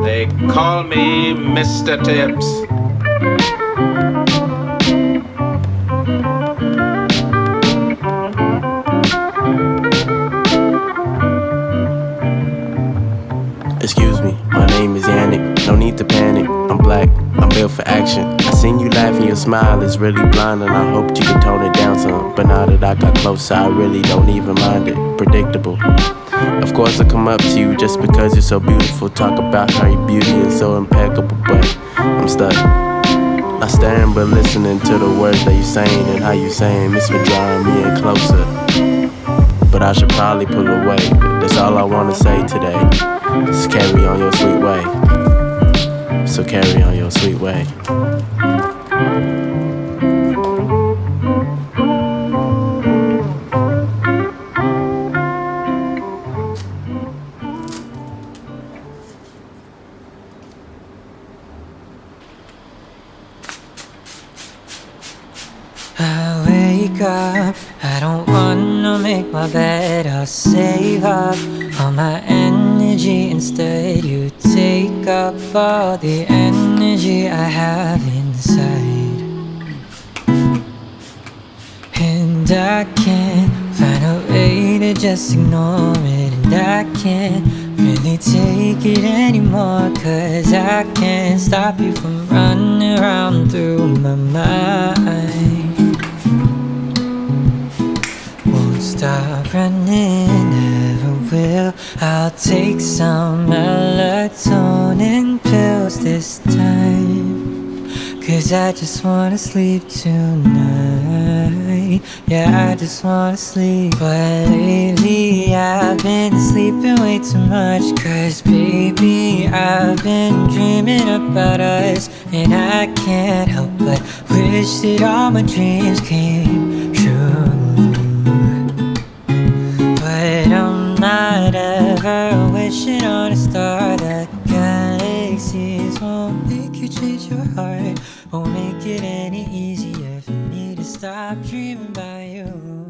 They call me Mr. Tips. Excuse me, my name is Yannick. No need to panic. I'm black, I'm built for action. I seen you laughing, your smile is really blinding. I hoped you could tone it down some, but now that I got closer, I really don't even mind it. Predictable. Of course I come up to you just because you're so beautiful. Talk about how your beauty is so impeccable, but I'm stuck. Not staring but listening to the words that you're saying and how you saying it's been drawing me in closer. But I should probably pull away. That's all I wanna say today. Just carry on your sweet way. So carry on your sweet way. I wake up, I don't wanna make my bed. I'll save up all my energy. Instead you take up all the energy I have inside. And I can't find a way to just ignore it. And I can't really take it anymore, 'cause I can't stop you from running around through my mind. Won't stop running, never will. I'll take some melatonin pills this time, 'cause I just wanna sleep tonight. Yeah, I just wanna sleep. But lately I've been sleeping way too much, 'cause baby, I've been dreaming about us. And I can't help but wish that all my dreams came true. But I'm not ever wishing on a star. The galaxies won't make you change your heart. Won't make it any easier for me to stop dreaming about you.